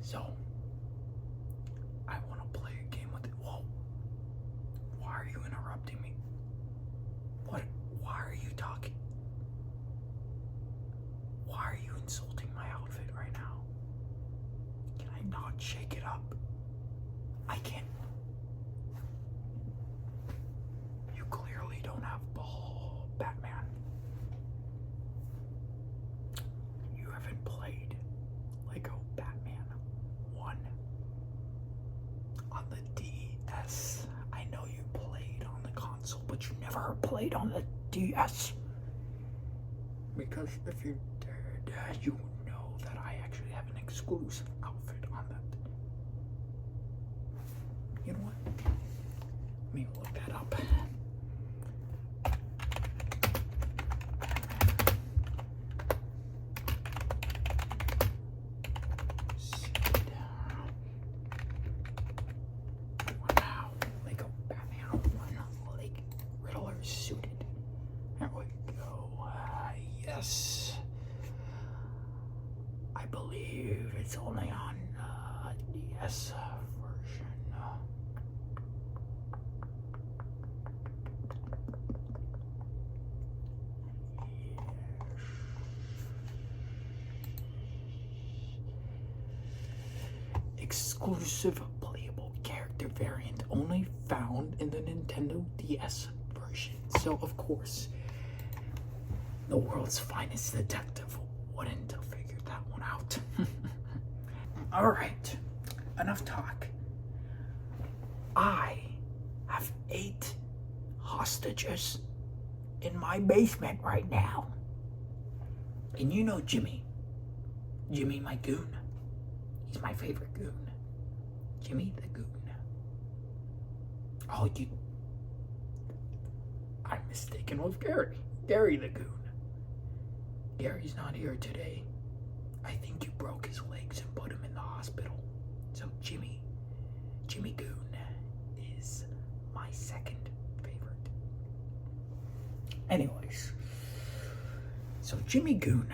So, I want to play a game with it. Whoa. Why are you interrupting me? What? Why are you talking? Why are you insulting my outfit right now? Can I not shake it up? I can't. You clearly don't have ball, Batman. You haven't played Lego Batman 1 on the DS. I know you played on the console, but you never played on the DS. Because if you did, you know that I actually have an exclusive outfit on that. You know what? Let me look that up. Wow, Lego Batman 1, like Riddler suited. There we go. Yes. I believe it's only on DS version. Exclusive playable character variant only found in the Nintendo DS version. So, of course, the world's finest detective wouldn't have figured that one out. Alright, enough talk. I have 8 hostages in my basement right now. And you know Jimmy. Jimmy, my goon. He's my favorite goon. Jimmy the goon. Oh, I'm mistaken with Gary. Gary the goon. Gary's not here today. I think you broke his legs and put him in the hospital. So Jimmy Goon is my second favorite. Anyways, so Jimmy Goon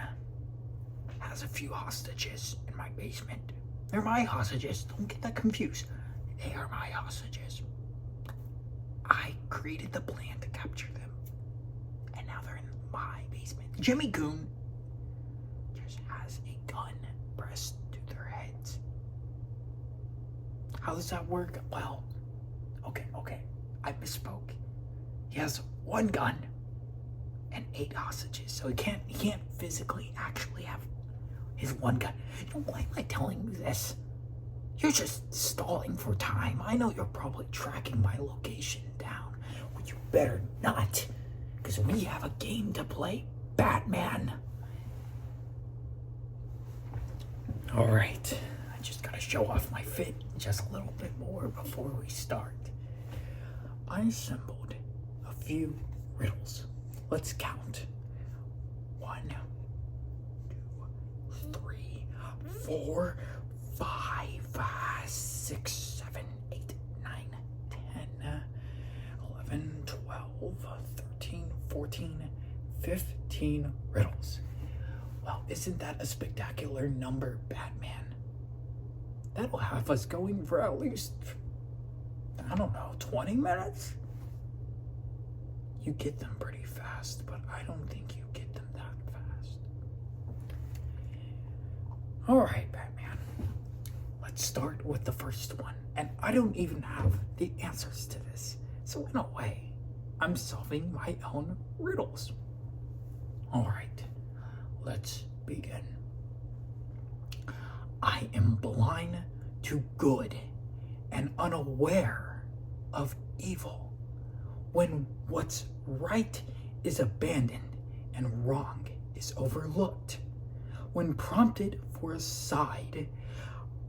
has a few hostages in my basement. They're my hostages. Don't get that confused. They are my hostages. I created the plan to capture them. And now they're in my basement. Jimmy Goon just has a gun pressed to their heads. How does that work? Well, okay. I misspoke. He has 1 gun and 8 hostages. So he can't physically actually have his 1 gun. You know, why am I telling you this? You're just stalling for time. I know you're probably tracking my location down. Well, you better not. Because we have a game to play. Batman. Alright. I just gotta show off my fit just a little bit more before we start. I assembled a few riddles. Let's count. 1, 2, 3, 4, 5, 6, 7, 8, 9, 10, 11, 12, 13, 14, 15 riddles. Well, isn't that a spectacular number, Batman? That'll have us going for at least, I don't know, 20 minutes? You get them pretty fast, but I don't think you get them that fast. Alright, Batman. Let's start with the first one. And I don't even have the answers to this. So in a way, I'm solving my own riddles. Alright, let's begin. I am blind to good and unaware of evil, when what's right is abandoned and wrong is overlooked. When prompted for a side,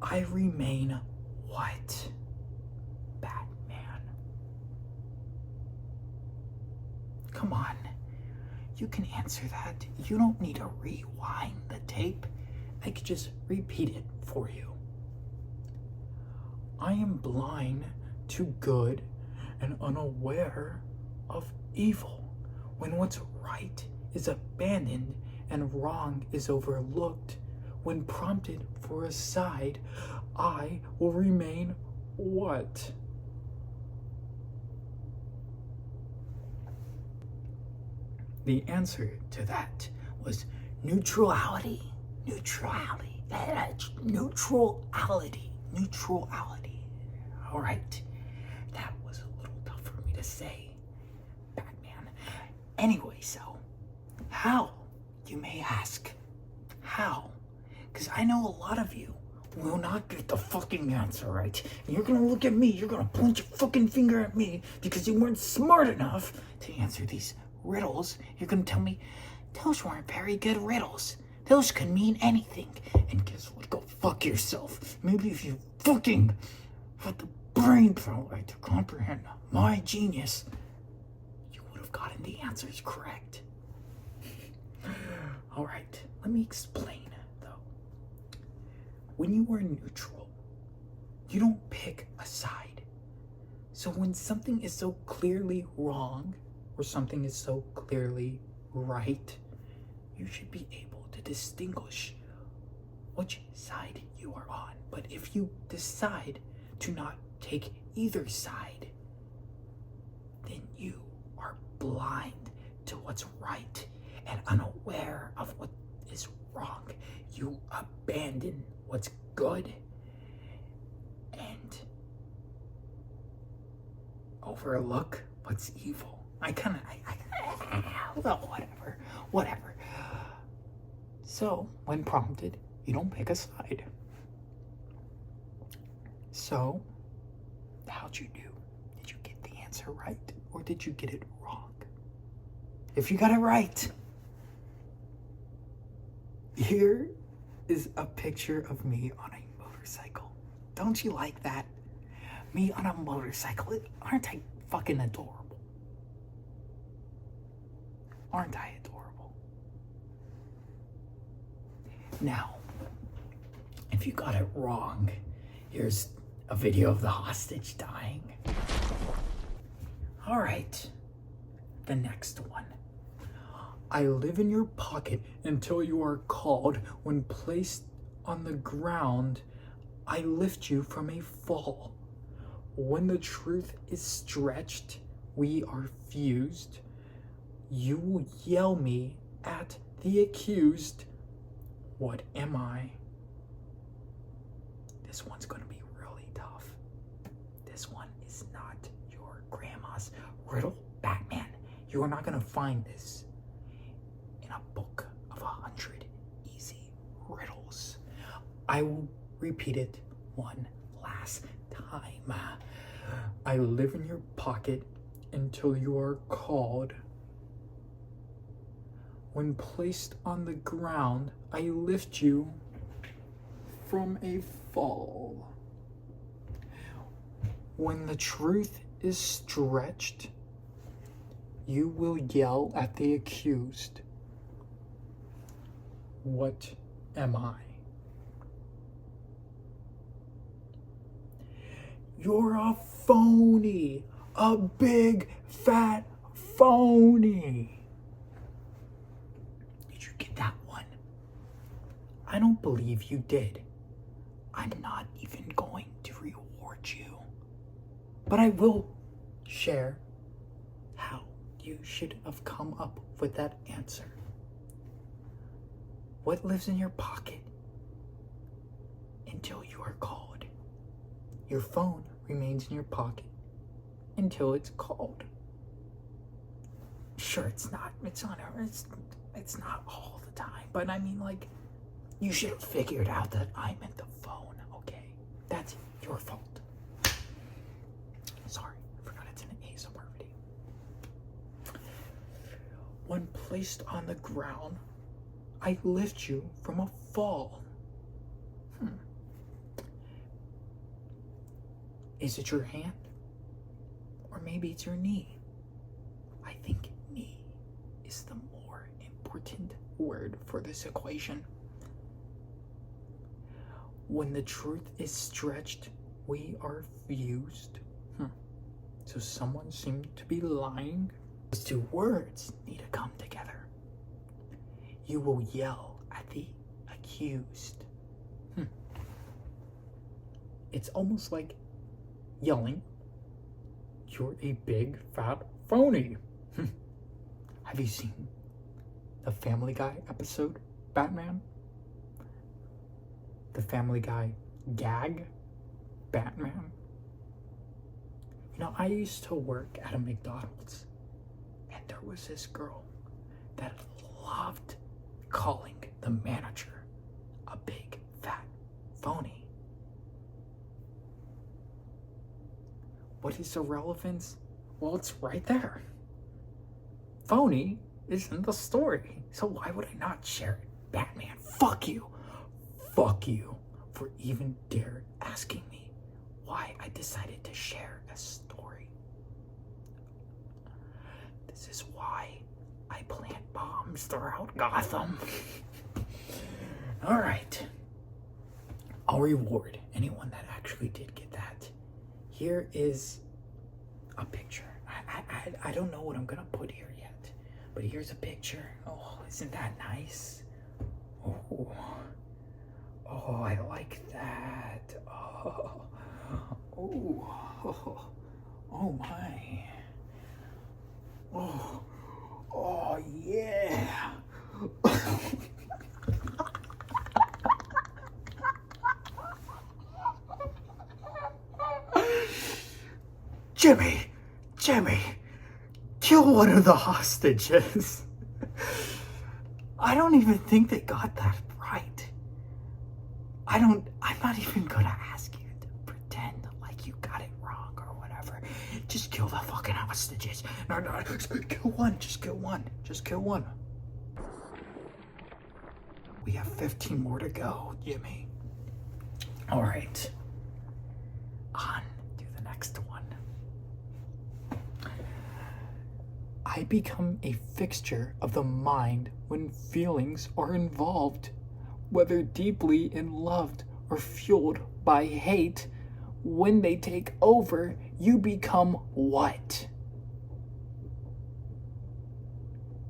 I remain what? Batman. Come on, you can answer that. You don't need to rewind the tape. I could just repeat it for you. I am blind to good and unaware of evil, when what's right is abandoned and wrong is overlooked. When prompted for a side, I will remain what? The answer to that was neutrality. Neutrality. Neutrality. Neutrality. All right. That was a little tough for me to say, Batman. Anyway, so, how, you may ask? How? Because I know a lot of you will not get the fucking answer right. And you're gonna look at me, you're gonna point your fucking finger at me because you weren't smart enough to answer these riddles. You're gonna tell me, those weren't very good riddles. Those could mean anything. And guess what? Go fuck yourself. Maybe if you fucking had the brain power to comprehend my genius, you would have gotten the answers correct. Alright, let me explain, though. When you are neutral, you don't pick a side. So when something is so clearly wrong, or something is so clearly right, you should be able to distinguish which side you are on. But if you decide to not take either side, then you are blind to what's right and unaware of what is wrong. You abandon what's good and overlook what's evil. Well, whatever. So, when prompted, you don't pick a side. So, how'd you do? Did you get the answer right, or did you get it wrong? If you got it right, here is a picture of me on a motorcycle. Don't you like that? Me on a motorcycle. Aren't I fucking adorable? Aren't I adorable? Now, if you got it wrong, here's a video of the hostage dying. All right, the next one. I live in your pocket until you are called. When placed on the ground, I lift you from a fall. When the truth is stretched, we are fused. You will yell me at the accused. What am I? This one's going to be really tough. This one is not your grandma's riddle, Batman. You are not going to find this in a book of 100 easy riddles. I will repeat it one last time. I live in your pocket until you are called. When placed on the ground, I lift you from a fall. When the truth is stretched, you will yell at the accused. What am I? You're a phony, a big fat phony. Did you get that one? I don't believe you did. I'm not even going to reward you. But I will share how you should have come up with that answer. What lives in your pocket until you are called? Your phone remains in your pocket until it's called. Sure, it's not all the time, but I mean, like, you should have figured out that I meant the phone, okay? That's your fault. Sorry, I forgot it's an ASMR video. When placed on the ground, I lift you from a fall. Is it your hand? Or maybe it's your knee? I think knee is the more important word for this equation. When the truth is stretched, we are fused. So someone seemed to be lying. Those two words need to come together. You will yell at the accused. It's almost like yelling, "You're a big fat phony." Have you seen the Family Guy episode, Batman? The Family Guy gag, Batman? You know, I used to work at a McDonald's, and there was this girl that loved calling the manager a big fat phony. What is the relevance? Well, it's right there. Phony is in the story, so why would I not share it? Batman, fuck you. Fuck you for even dare asking me why I decided to share a story. This is why I plant bombs throughout Gotham. Alright. I'll reward anyone that actually did get that. Here is a picture. I don't know what I'm gonna put here yet, but here's a picture. Oh, isn't that nice? Oh, I like that. Oh my. Oh yeah. Jimmy, kill one of the hostages. I don't even think they got that right. I'm not even gonna ask you to pretend like you got it wrong or whatever. Just kill the fucking hostages. No, kill one, just kill one. We have 15 more to go, Jimmy. All right. On to the next one. I become a fixture of the mind when feelings are involved, whether deeply in loved or fueled by hate. When they take over, you become what?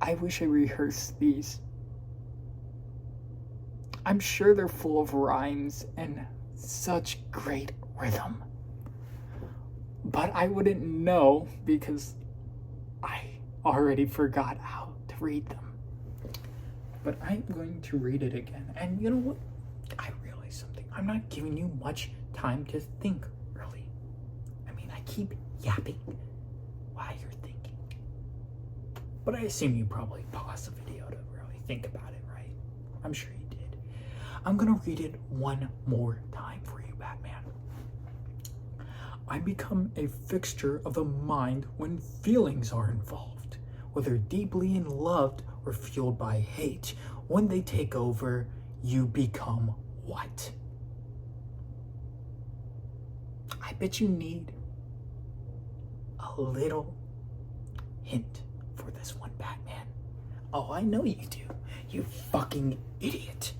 I wish I rehearsed these. I'm sure they're full of rhymes and such great rhythm. But I wouldn't know because I already forgot how to read them. But I'm going to read it again. And you know what? I realize something. I'm not giving you much time to think, really. I mean, I keep yapping while you're thinking. But I assume you probably paused the video to really think about it, right? I'm sure you did. I'm gonna read it one more time for you, Batman. I become a fixture of the mind when feelings are involved, whether deeply in loved or fueled by hate. When they take over, you become what? I bet you need a little hint for this one, Batman. Oh, I know you do. You fucking idiot.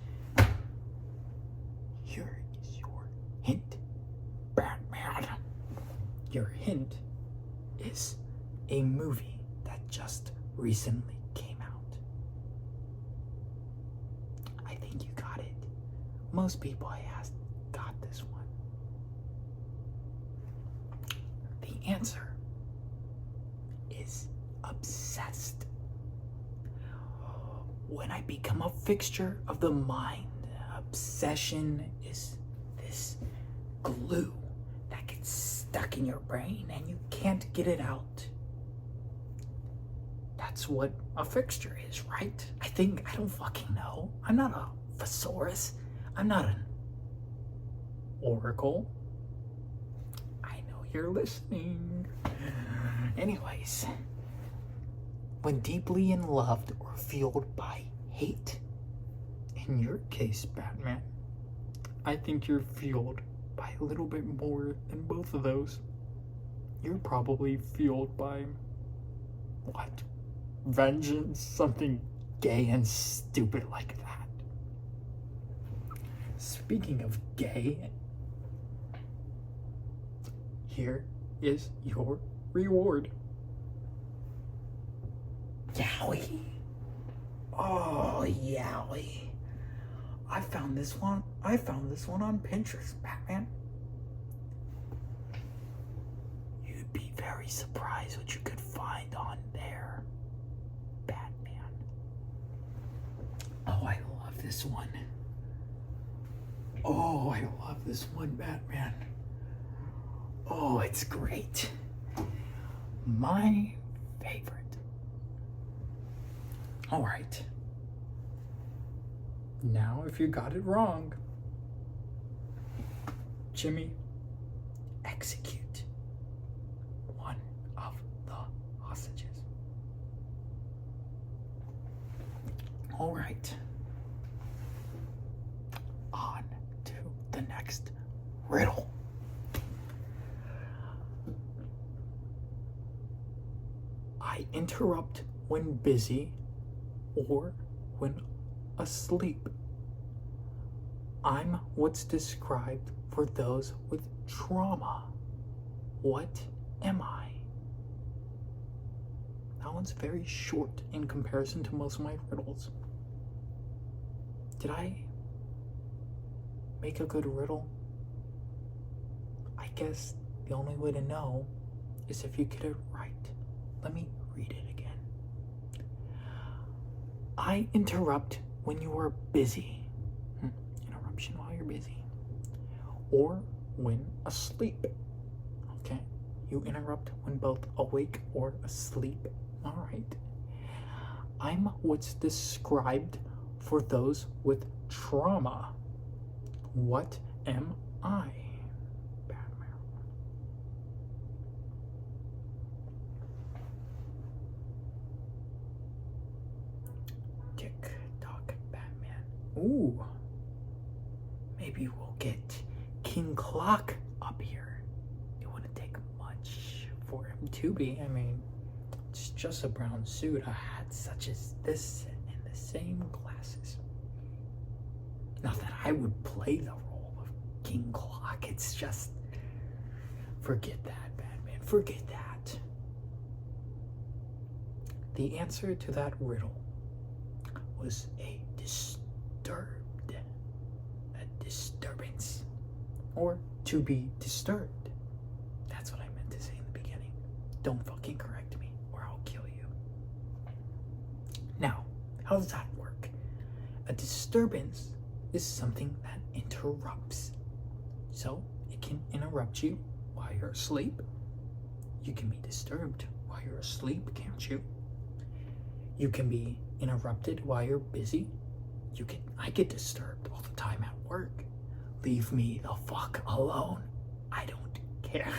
Here is your hint, Batman. Your hint is a movie that just recently came out. I think you got it. Most people I asked got this one. The answer is Obsessed. When I become a fixture of the mind, obsession is this glue that gets stuck in your brain and you can't get it out. That's what a fixture is, right? I don't fucking know. I'm not a thesaurus. I'm not an oracle. I know you're listening. Anyways, when deeply in loved or fueled by hate, in your case, Batman, I think you're fueled by a little bit more than both of those. You're probably fueled by, what? Vengeance? Something gay and stupid like that. Speaking of gay, here is your reward. Yowie. Oh, yowie. I found this one on Pinterest, Batman. You'd be very surprised what you could find on there, Batman. Oh, I love this one. Oh, I love this one, Batman. Oh, it's great. My favorite. All right. Now, if you got it wrong, Jimmy, execute one of the hostages. All right. On to the next riddle. I interrupt when busy or when asleep. I'm what's described for those with trauma. What am I? That one's very short in comparison to most of my riddles. Did I make a good riddle? I guess the only way to know is if you get it right. Let me read it again. I interrupt when you are busy. Interruption while you're busy. Or when asleep. Okay? You interrupt when both awake or asleep. All right. I'm what's described for those with trauma. What am I? Batman. Tick tock, Batman. Ooh. Maybe we'll get King Clock up here. It wouldn't take much for him to be. I mean, it's just a brown suit, a hat such as this, and the same glasses. Not that I would play the role of King Clock. It's just, forget that, Batman. Forget that. The answer to that riddle was a disturbance, or to be disturbed. That's what I meant to say in the beginning. Don't fucking correct me or I'll kill you. Now, how does that work? A disturbance is something that interrupts. So it can interrupt you while you're asleep. You can be disturbed while you're asleep, can't you? You can be interrupted while you're busy. I get disturbed all the time at work. Leave me the fuck alone. I don't care.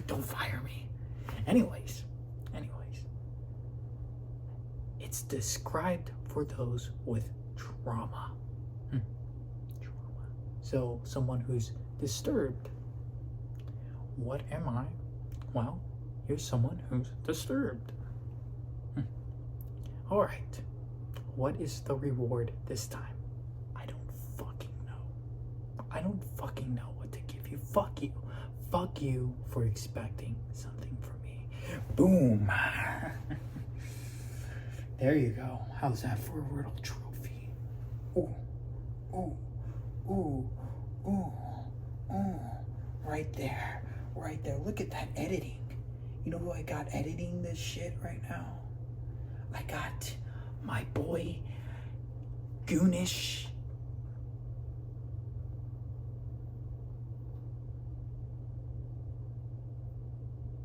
Don't fire me. Anyways. It's described for those with trauma. Trauma. So someone who's disturbed. What am I? Well, you're someone who's disturbed. All right. What is the reward this time? I don't fucking know what to give you. Fuck you. Fuck you for expecting something from me. Boom. There you go. How's that for a riddle trophy? Ooh. Right there. Look at that editing. You know who I got editing this shit right now? I got my boy Goonish.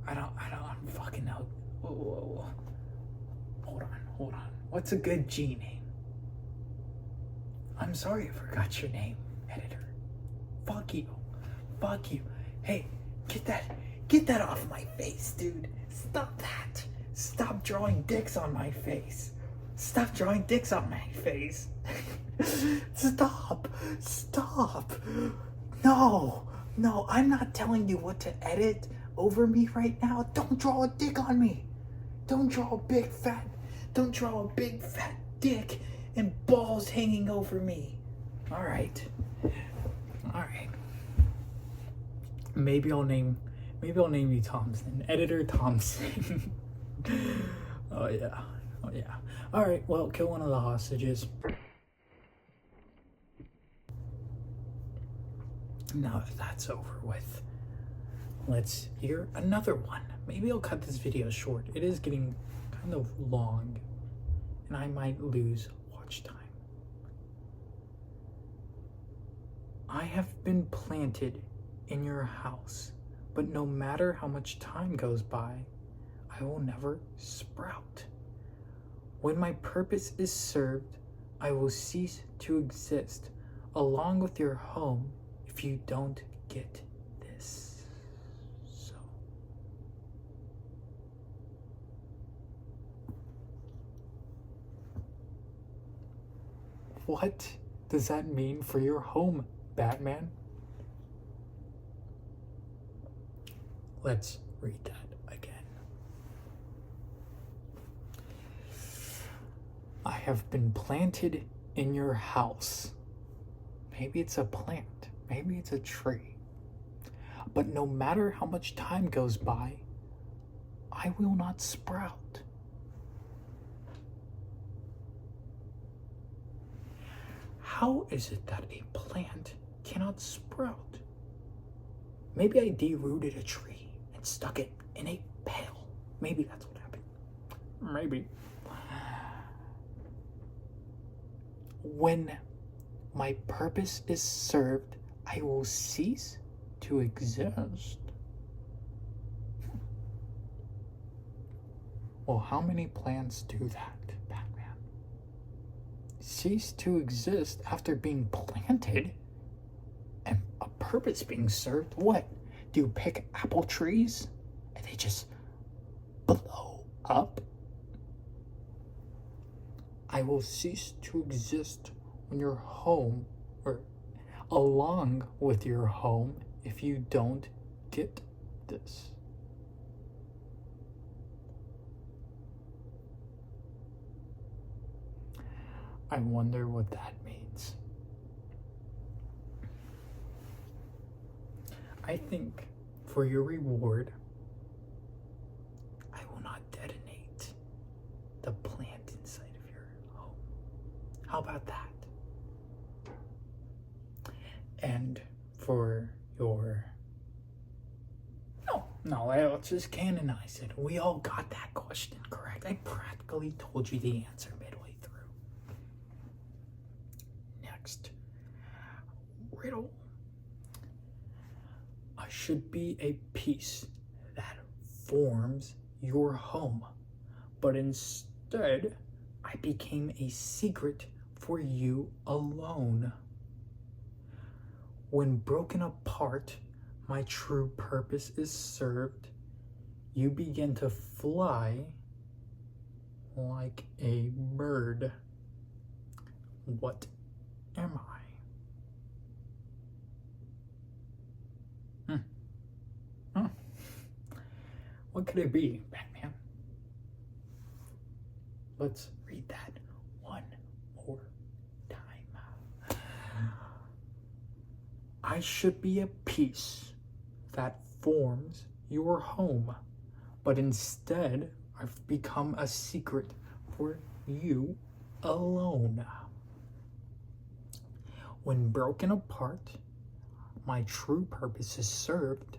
I don't fucking know. Whoa. Hold on. What's a good G name? I'm sorry I forgot your name, editor. Fuck you. Hey, get that off my face, dude. Stop that. Stop drawing dicks on my face. Stop. No, I'm not telling you what to edit over me right now. Don't draw a dick on me. Don't draw a big fat dick and balls hanging over me. All right. Maybe I'll name you Thompson. Editor Thompson. Oh yeah. All right, well, kill one of the hostages. Now that that's over with, let's hear another one. Maybe I'll cut this video short. It is getting kind of long, and I might lose watch time. I have been planted in your house, but no matter how much time goes by, I will never sprout. When my purpose is served, I will cease to exist, along with your home, if you don't get this. So. What does that mean for your home, Batman? Let's read that again. I have been planted in your house. Maybe it's a plant, maybe it's a tree. But no matter how much time goes by, I will not sprout. How is it that a plant cannot sprout? Maybe I derooted a tree and stuck it in a pail. Maybe that's what happened. Maybe. When my purpose is served, I will cease to exist. Well, how many plants do that, Batman? Cease to exist after being planted and a purpose being served? What? Do you pick apple trees and they just blow up? I will cease to exist when your home, or along with your home, if you don't get this. I wonder what that means. I think for your reward, I will not detonate the plant inside of your home. How about that? And for your... No, let's just canonize it. We all got that question correct. I practically told you the answer midway through. Next. Riddle. I should be a piece that forms your home, but instead I became a secret for you alone. When broken apart, my true purpose is served. You begin to fly like a bird. What am I? What could it be, Batman? Let's read that one more time. I should be a piece that forms your home, but instead I've become a secret for you alone. When broken apart, my true purpose is served.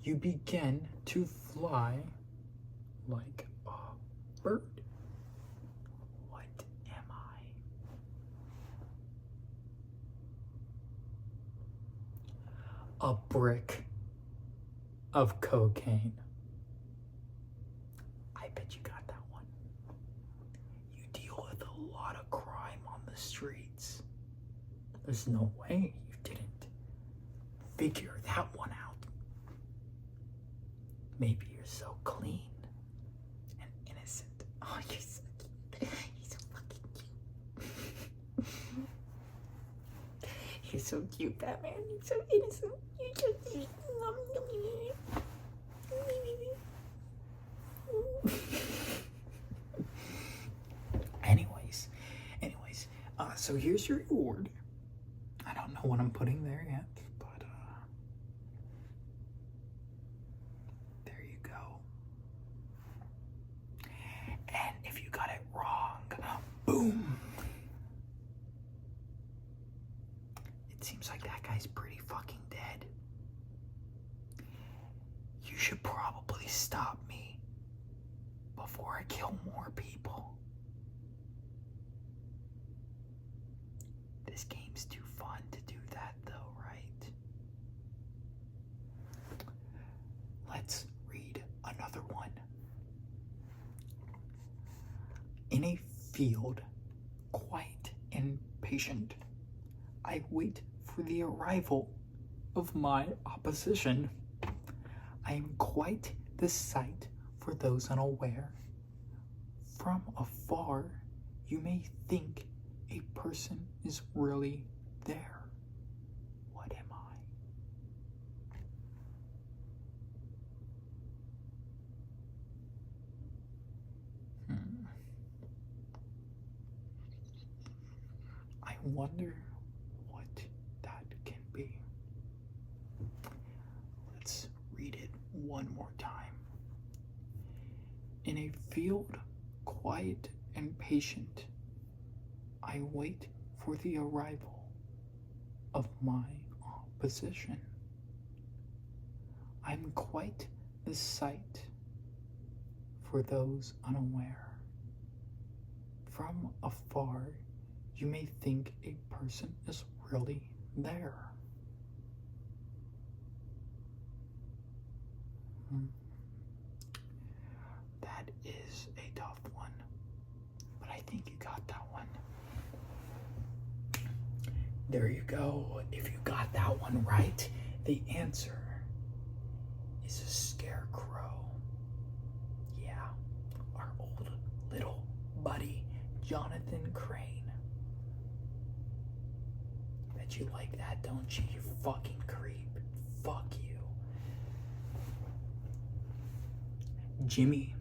You begin to fly like a bird. What am I? A brick of cocaine. I bet you got that one. You deal with a lot of crime on the streets. There's no way you didn't figure that one out. Maybe you're so clean and innocent. Oh, you're so cute. You're so fucking cute. You're so cute, Batman. You're so innocent. You're so cute. Anyways, so here's your reward. I don't know what I'm putting there yet, but there you go. And if you got it wrong, boom. It seems like that guy's pretty fucking should probably stop me before I kill more people. This game's too fun to do that though, right? Let's read another one. In a field, quiet and patient, I wait for the arrival of my opposition. I am quite the sight for those unaware. From afar, you may think a person is really there. What am I? I wonder what that can be. Let's read it one more time. In a field, quiet and patient, I wait for the arrival of my opposition. I'm quite the sight for those unaware. From afar, you may think a person is really there. That is a tough one, but I think you got that one. There you go. If you got that one right, the answer is a scarecrow. Yeah, our old little buddy, Jonathan Crane. Bet you like that, don't you, you fucking creep? Fuck you. Jimmy.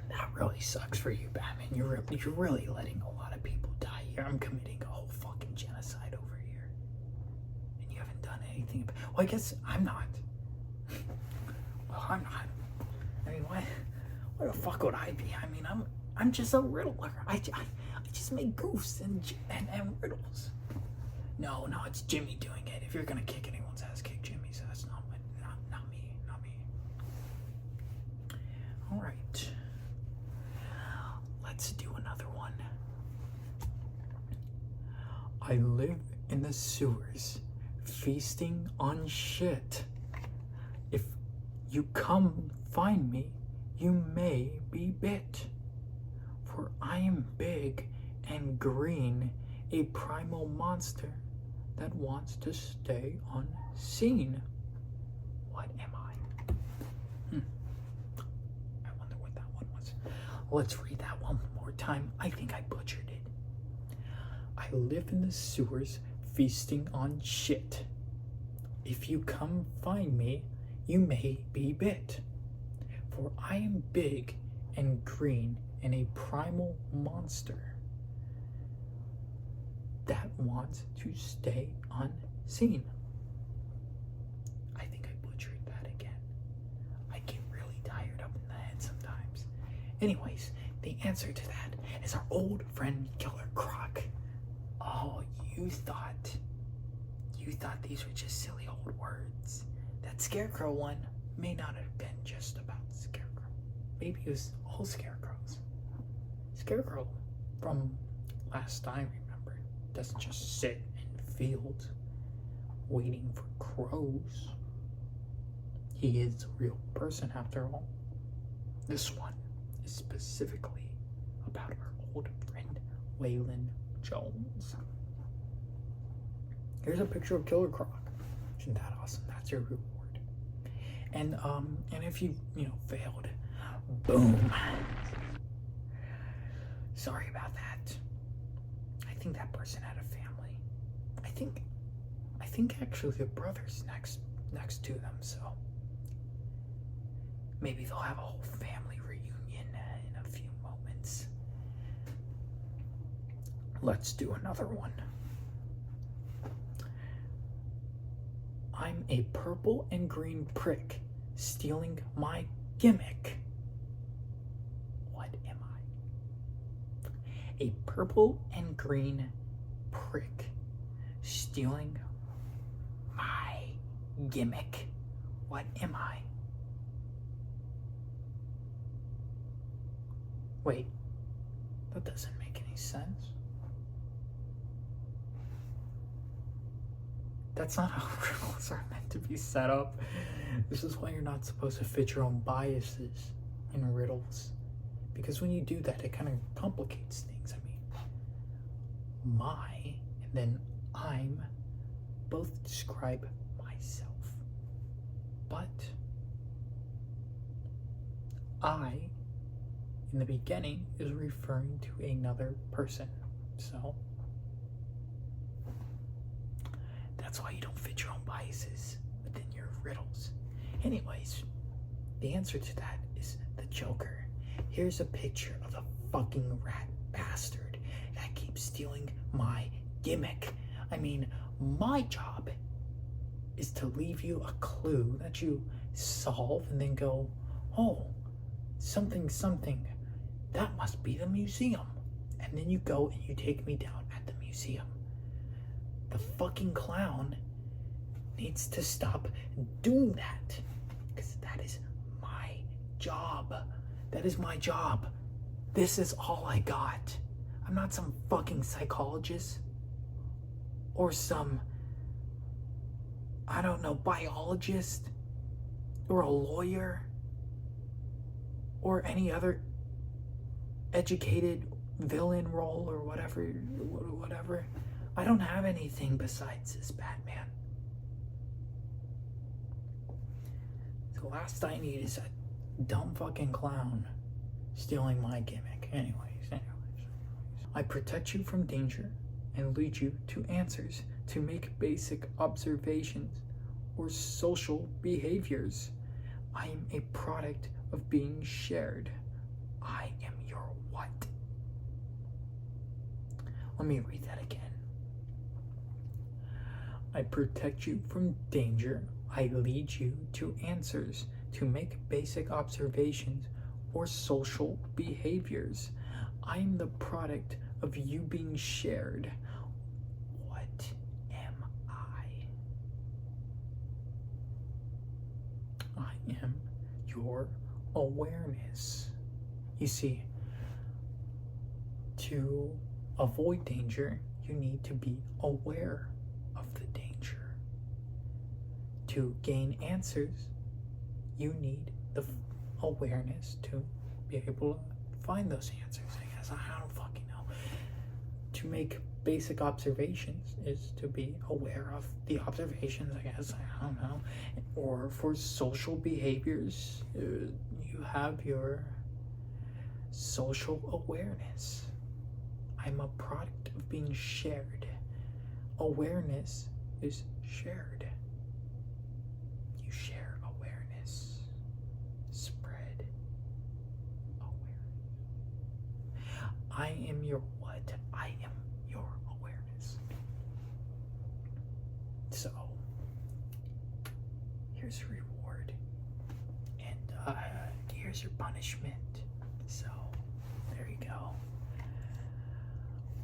That really sucks for you, Batman. You're really letting a lot of people die here. I'm committing a whole fucking genocide over here. And you haven't done anything. Well, I guess I'm not. Well, I'm not. I mean, what the fuck would I be? I mean, I'm just a Riddler. I just make goofs and riddles. No, it's Jimmy doing it. If you're gonna kick anyone's ass, kick Jimmy's ass. Not me. All right. Let's do another one. I live in the sewers, feasting on shit. If you come find me, you may be bit. For I am big and green, a primal monster that wants to stay unseen. What am I? I wonder what that one was. Let's read that one more time. I think I butchered it. I live in the sewers, feasting on shit. If you come find me, you may be bit. For I am big and green and a primal monster that wants to stay unseen. I think I butchered that again. I get really tired up in the head sometimes. Anyways, the answer to that is our old friend Killer Croc. Oh, you thought these were just silly old words. That scarecrow one may not have been just about scarecrow. Maybe it was all scarecrows. Scarecrow from last time, remember, doesn't just sit in fields waiting for crows. He is a real person after all. This one is specifically about our old friend Waylon Jones. Here's a picture of Killer Croc. Isn't that awesome? That's your reward. And if you failed, boom. Sorry about that. I think that person had a family. I think actually the brother's next to them, so maybe they'll have a whole family reunion in a few moments. Let's do another one. I'm a purple and green prick stealing my gimmick. What am I? A purple and green prick stealing my gimmick. What am I? Wait, that doesn't make any sense. That's not how riddles are meant to be set up. This is why you're not supposed to fit your own biases in riddles. Because when you do that, it kind of complicates things. I mean, my and then I'm both describe myself. But I, in the beginning, is referring to another person. So that's why you don't fit your own biases within your riddles. Anyways, the answer to that is the Joker. Here's a picture of the fucking rat bastard that keeps stealing my gimmick. I mean, my job is to leave you a clue that you solve and then go, oh, something, that must be the museum. And then you go and you take me down at the museum. The fucking clown needs to stop doing that, because that is my job. That is my job. This is all I got. I'm not some fucking psychologist or some, I don't know, biologist or a lawyer or any other educated villain role or whatever. I don't have anything besides this Batman. The last I need is a dumb fucking clown stealing my gimmick. Anyways. I protect you from danger and lead you to answers to make basic observations or social behaviors. I am a product of being shared. I am your what? Let me read that again. I protect you from danger. I lead you to answers to make basic observations or social behaviors. I am the product of you being shared. What am I? I am your awareness. You see, to avoid danger, you need to be aware of the danger. To gain answers, you need the awareness to be able to find those answers. I guess I don't fucking know. To make basic observations is to be aware of the observations, I guess. I don't know. Or for social behaviors, you have your social awareness. I'm a product of being shared. Awareness is shared. You share awareness. Spread awareness. I am your what? I am your awareness. So, here's your reward. And here's your punishment. So, there you go.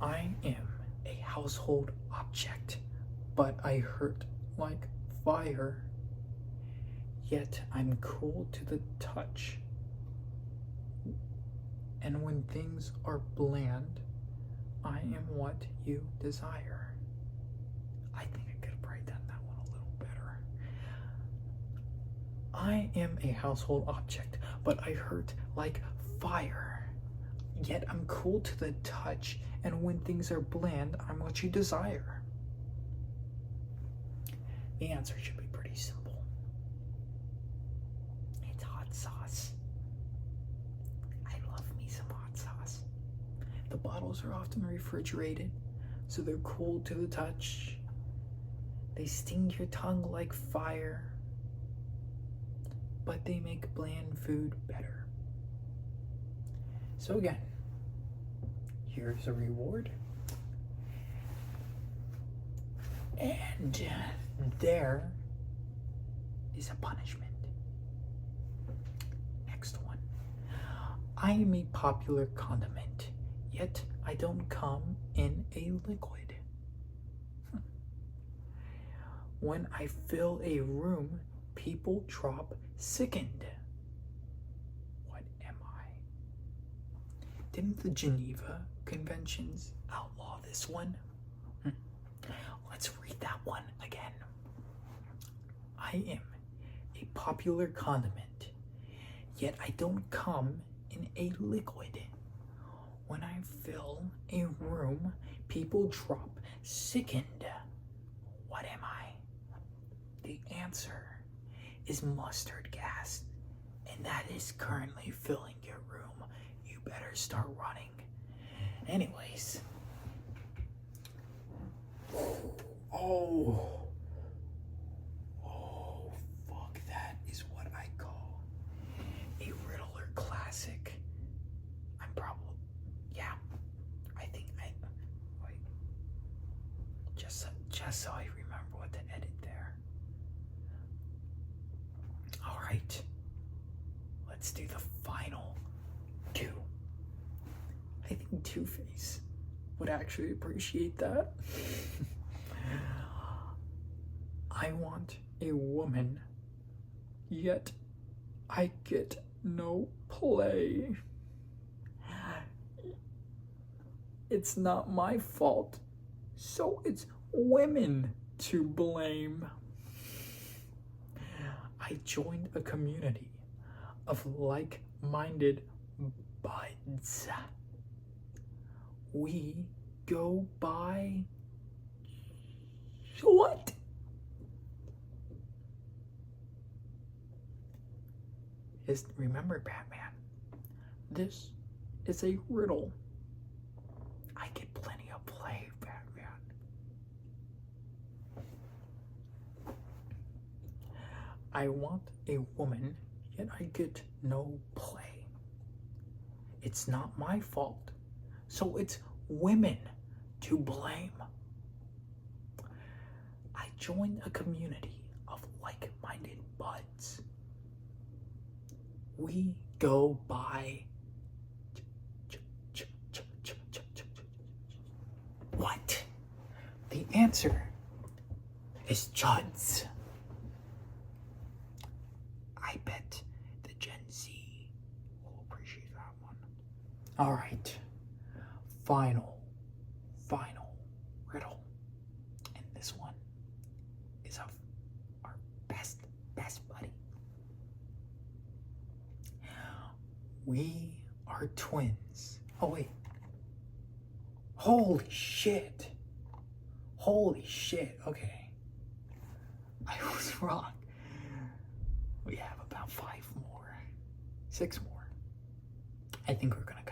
I am a household object, but I hurt like fire. Yet I'm cool to the touch. And when things are bland, I am what you desire. I think I could have probably done that one a little better. I am a household object, but I hurt like fire. Yet I'm cool to the touch, and when things are bland, I'm what you desire. The answer should be pretty simple. It's hot sauce. I love me some hot sauce. The bottles are often refrigerated, so they're cool to the touch. They sting your tongue like fire, but they make bland food better. So again, here's a reward. And there is a punishment. Next one. I am a popular condiment, yet I don't come in a liquid. When I fill a room, people drop sickened. What am I? Didn't the Geneva Conventions outlaw this one? Let's read that one again. I am a popular condiment, yet I don't come in a liquid. When I fill a room, people drop sickened. What am I? The answer is mustard gas, and that is currently filling your room. You better start running. Anyways. Oh, fuck, that is what I call a Riddler classic. I'm probably, yeah, I think wait, just so I remember what to edit there. All right, let's do the final two. I think Two-Face would actually appreciate that. I want a woman, yet I get no play. It's not my fault, so it's women to blame. I joined a community of like-minded buds. We go by what? Remember, Batman, this is a riddle. I get plenty of play, Batman. I want a woman, yet I get no play. It's not my fault, so it's women to blame. I joined a community of like-minded buds. We go by what? The answer is chuds. I bet the Gen Z will appreciate that one. All right, final riddle, and this one is of our best buddy. We are twins. Oh wait. Holy shit. Okay. I was wrong. We have about 6 more. I think we're gonna